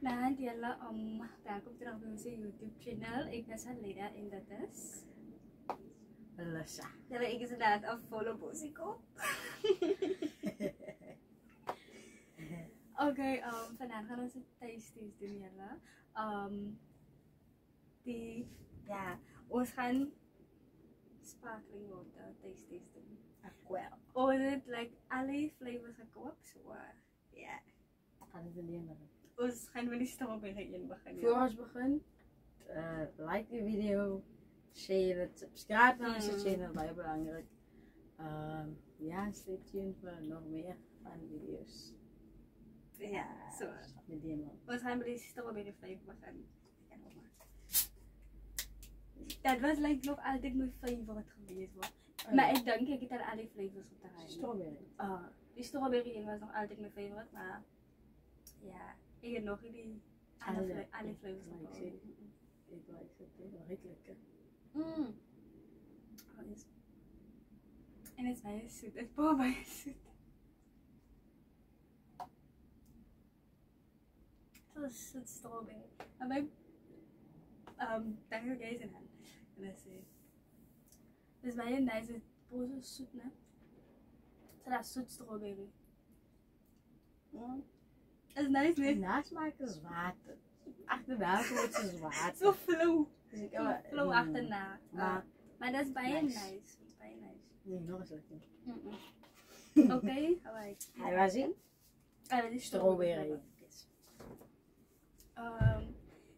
Vandaag jalla welkom terug op onze YouTube channel. Ik ben Salida en dat is Lissa. Jalla, ik is inderdaad een volle bosico. Oké, vandaag gaan we een tasties doen jalla. Ons gaan sparkling water tasties doen. Aquel. Ons het like alle flavors gekocht, so ja. Gaan we leren. Ons gaan wel die strawberry in beginnen. Voor ons begint, like de video, share het, subscribe naar onze channel, bij belangrijk. Ja, stay tuned voor nog meer van video's. Ja, zo. Met die man. Ons gaan wel die strawberry flavor beginnen. Dat was like nog altijd mijn favorite geweest hoor. Maar ik denk ik heb alle flavors op de rij. Strawberry. Die strawberry in was nog altijd mijn favorite, maar ja, ik heb nog die alle flavors op de rij. Ik like het heel lekker. En het is bijna zoet, het is bijna zoet. Zoals het strawberry. Maar bij dank je guys in hand. En dat is dus bijna nice, het boze zoet ne. Het is zoet strawberry. Het is nice ne. Nasmaak is water. Achterna wordt het water. Zo flow. Dus ik Flow achterna. Maar dat is bijna nice. Bijna nice. Nee, nog eens lekker. Oké, Hij was in? Dat is Strawberry.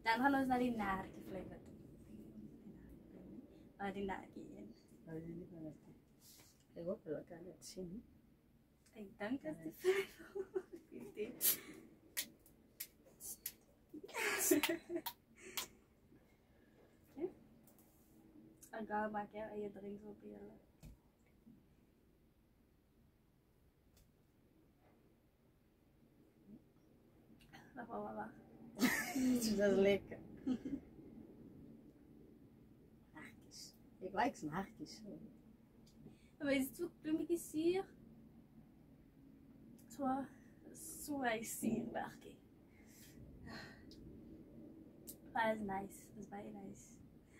Dan gaan we naar die naartje flavor toe. Die naartje in. Ik hoop dat ik kan het zien. Ik denk dat die flavor. Agak maak je en je drinkt op je. Wacht. Dat is lekker. Hartjes. Ik like zijn hartjes. Maar is het zo een beetje zuur? Zo is zuur, werkje. Maar het is nice. Het is bijna nice.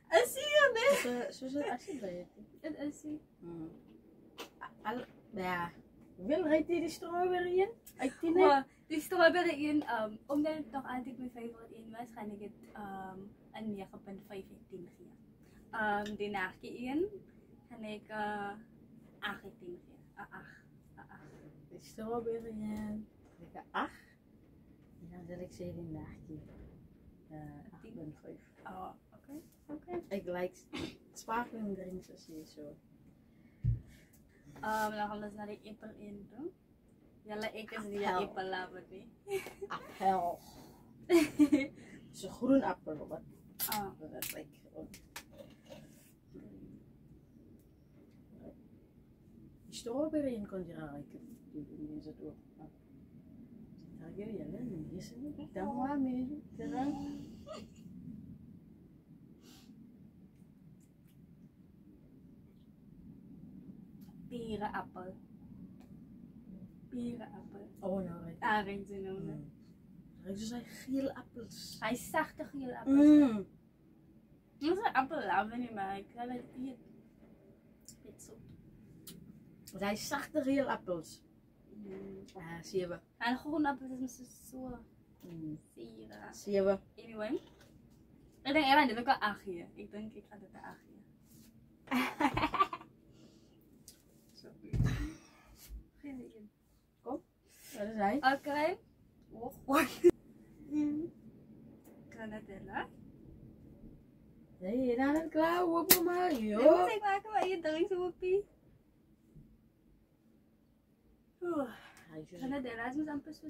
Het is zuur, nee? Zo is het alsjeblieft. Het is zuur. Ja. Wil rijdt die strawberry in? Die strawberry in, omdat het nog altijd mijn favorite in was, ga ik het een 9,5 uit 10 geven. Die nachtje in, ga ik 8 uit 10 geven. 8. Die strawberry in, ik 8. En dan zet ik ze in nachtje. 8,5. Oh, oké. Ik like sparkling drinks als je zo. Dan gaan we naar de appel in doen. Jalla, ik is die appel laten die. Appel. Het is een groen appel. Wat? Dat is lekker. Die strawberry in kon je ruiken. Die is het ook. Daar ga je wel is het. Dan maar mee. Pierenappel. Oh, nou, Arend ze noemen. Het zijn gele appels. Hij is zachte gele appels. Dat is een appel, laten niet maar ik ga het hier. Hij is zachte gele appels. Zie je. En groene appels is zo. Zie je. Anyway. Ik denk even dit ook al 8 hier. Ik denk ik ga dit 8 hier. Kom, dat is hij. Oké. Granadella. Nee, dan het klaar op Mario. Dat moet ik maken, maar je drinkt zo op pie. Granadella is amper zo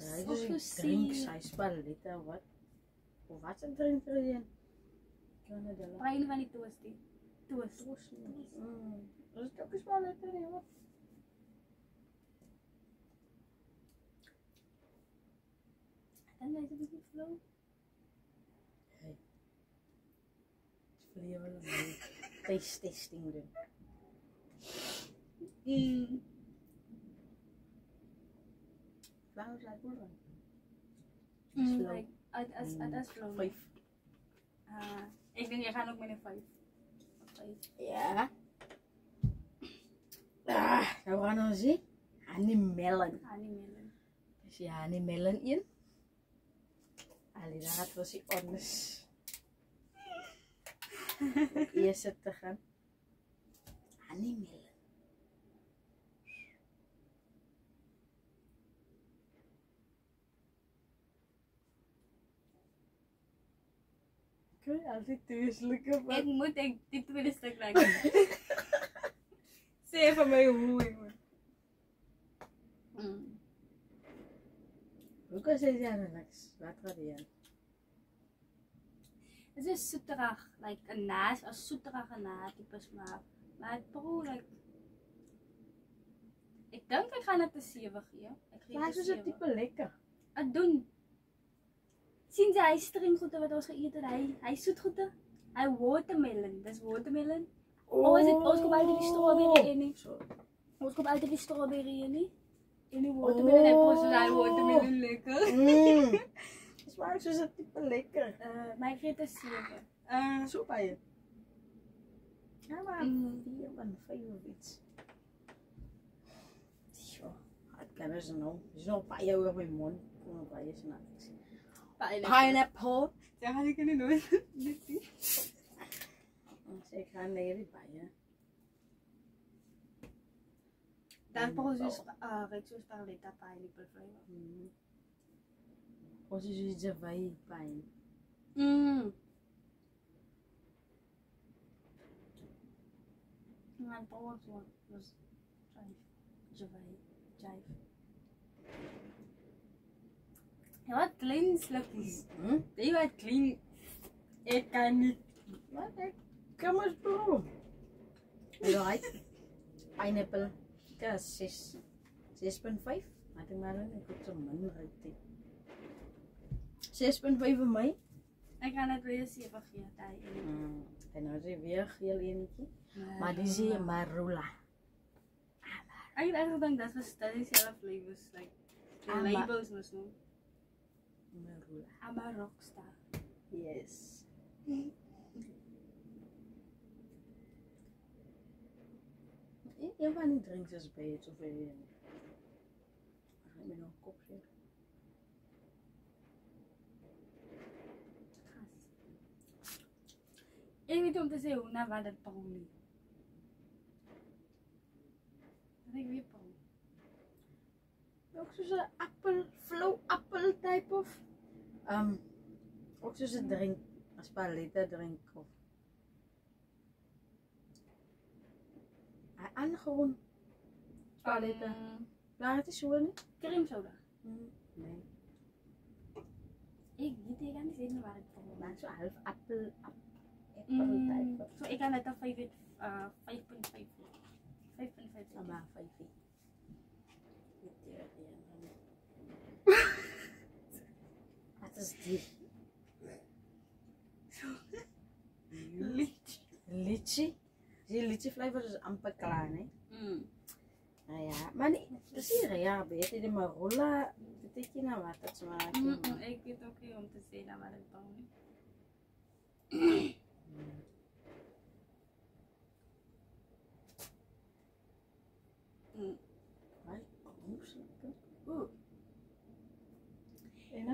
drinks, hij spelt dit en wat. Of wat zijn drinks erin? Granadella. Maar een van die toastie. Toast. Dat is ook eens wel lekker in wat. En deze een beetje flow. Hey. Het verlieren we een taste testing doen. Waarom zou ik worden? Like As flow. 5. Ik denk, jij gaat ook met een 5. Ja. Nou gaan we zien. Honeymelon. Honeymelon. Dus ja, honeymelon in. Allee, dan gaat we zien anders. Eerst te gaan. Honeymelon. Kun je altijd tuurlijk op? Ik moet dit tweede stuk leggen. Zeg van mij hoe ik moet. Hoe kan je zeggen, Lex? Wat gaat je? Het is zoeterig, like een naas, als zoeterige na type smaak. Maar het bro, like. Ik denk ik ga het een 7 geven. Maar het is een type lekker. Het doen. Zien ze, hij string goed wat ons geëet hij zoet goed. Hij watermelon, dat is watermelon. Oh, is het ons komt altijd die strawberry in nie. Ons komt altijd die strawberry in nie. En die watermelon hij pas hij watermelon lekker. Het smaakt zoals een type lekker. Maar ik geef het een 7. Zo bij je. Ja, maar 4 van 5 of iets. Het kan dus nou. Het is nog een paar jaar op mijn mond. Kom op, bij je snap. Pineapple. Daar ga ik er nu nooit. Ik ga nee bij je. Daar pas dus rectus parleta pineapple flavor. Of is iets erbij pijn. Mijn power was jive. Ja, wat klein slukjes. Die wat klein. Ik kan niet. Wat? Kom eens bro. Right. Pineapple. Ik heb 6. 6,5. Maar ik maar ik heb zo'n man rating. 6,5 voor mij. Ik ga het weer 7 geven. En nou is hij weer heel eentje. Maar die zie je marula. Ik denk dat is zelf labels. Like, de labels moest doen. Marula. Amaroksta. Yes. Je gaat niet drinken als bij het zoveel. Ik ga me nog een kopje. Ik weet om te zeggen hoe naar waar dat pony. Dat ik weer pony. Ook zo'n appel, flow appel type of. Ook zo'n drink, als paleta drink of. En gewoon paleta. Ja, het is zo niet. Cream soda. Nee. Ik weet niet, ik kan niet zeggen waar het pony. Maar zo half appel type of. So ik kan het al 5,5. 5,5. Maar 5. Wat is dit? Litchi. Die litchi flavor is amper klaar, hè? Nou ja, maar nee, dat is hier ja, beter. Die marula, weet je nou wat dat smaakt? Ik weet ook niet om te zeggen waar het pony.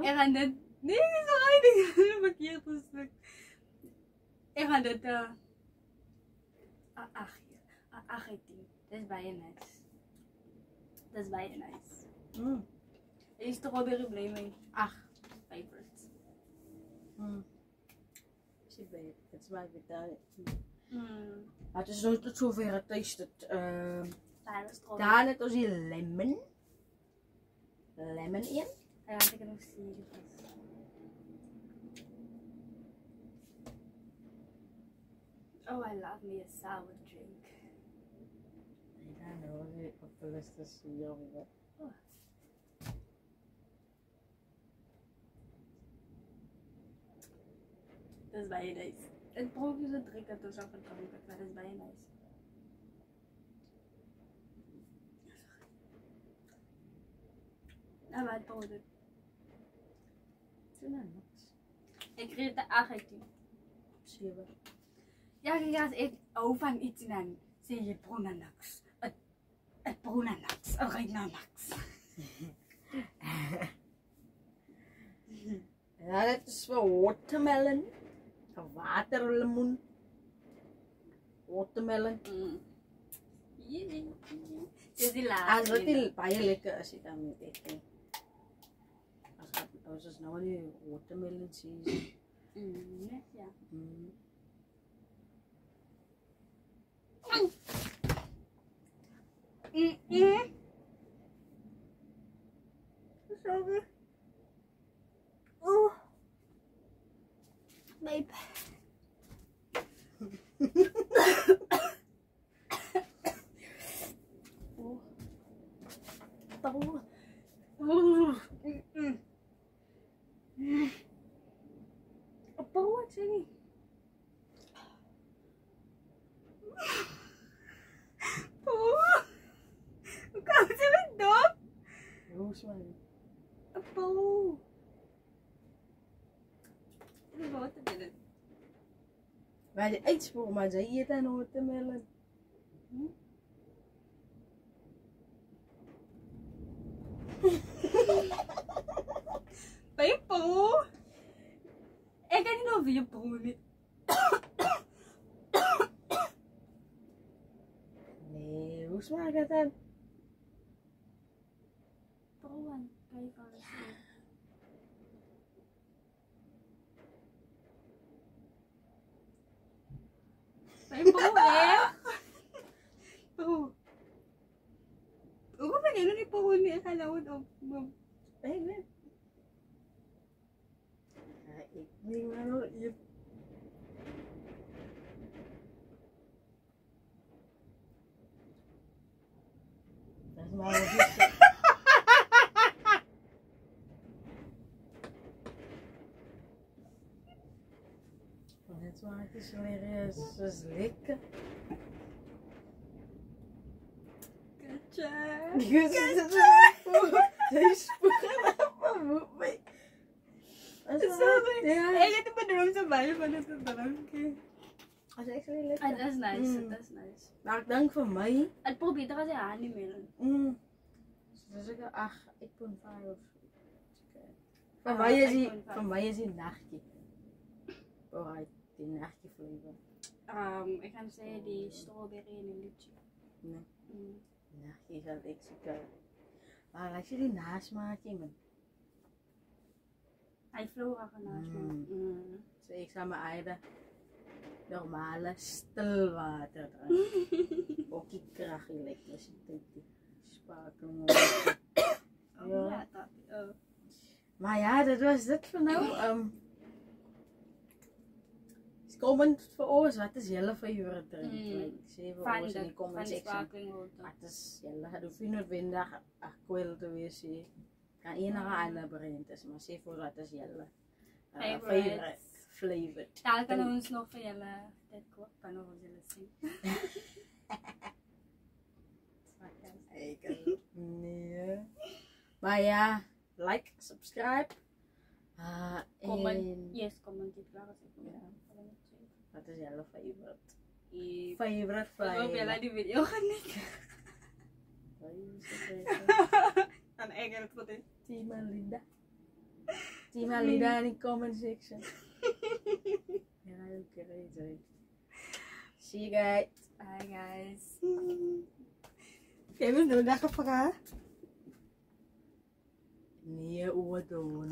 Ik ga dit. Nee, dit is al eindig. Verkeerd een stuk. Ik ga dit. 18. Dat is bijna nice. Dat is bijna nice. Is strawberry blij mee? 8 favorites. Zie je, het smaakt weer het is zo tot zover het tasted. Daar net als die lemon. Lemon in. Ja, ik kan nog zien. Oh, I love me a sour drink. Ja, nou, op de list is jammer. Dat is bijna nice. Het brood is een drink dat dus ook een drank, maar dat is bijna nice. Nou, maar het brood. Toen dan nog. Ik reed de 18. 7. Ja, ik hou van iets en zeg je Brunanax. Het Brunanax, het Regnanax. Ja, dat is voor watermelon. Een waterlemoen. Watermelon. Dit is die Als laatste. het heel baie lekker as jy daarmee eet. As ons nou die watermelon season. Net ja. Sorry. Oh. Babe. Oh. Tahu. Apa buat sini? Oh. Kau macam dog. Roos man. Apa? Ini bawa tu dia. Maar die uitspoor, maar ze eet een watermelon. Baie po. Ek kan nie nou weer po nie. Nee, hoe smaakt het dan? Pauwan, kijk alles. Baie po eh. Po. Ako pa ganun ni po ni kalawad o. Nee. Ja, ik denk wel je. Dat is maar wat is. Het smaakt is serieus lekker. Katja. Hij spoort op moet mee. Ja. Ek het die bedroom so baie van dit drankie. Als ik zo lekker. Dit is nice, dit is nice. Maar ik denk voor mij. Ek probeer dit as jy aan die melon. Dus ik 8.5 of zo. Van mij is die nachtje. Alright, die nachtje flavor. Ek kan sê die strawberry en die lychee. Nee. Nachtje is al ik zoeken. Maar als je die nasmaak man. Hy vloog agternaas maar. So ik zou mijn eigen normale stilwater drinken. Ook die kracht elektriciteit. Sparkling. Ja. Maar ja, dat was dit voor nou. Comment voor ons, wat is jullie favorite drink? Like, sê vir ons in die comment section. Wat is jullie? Het hoef nie noodwendig akkwel te wees nie. Kan enige ander brand is, maar sê vir ons wat is jullie favorite flavor. Daar kan ons nog vir julle dit koop, kan ons julle sien. Nee. Maar ja, like, subscribe. Comment. Yes, comment dit klaar as ek kom. Wat is jullie favorite? Ek Favorite flavor. hoop julle die video geniet. Dan ek het goed is. Team Linda. Team Linda in the comment section. Yeah, okay. See you guys. Bye guys. Jij bent nog lekker vragen? Nee, oordeel.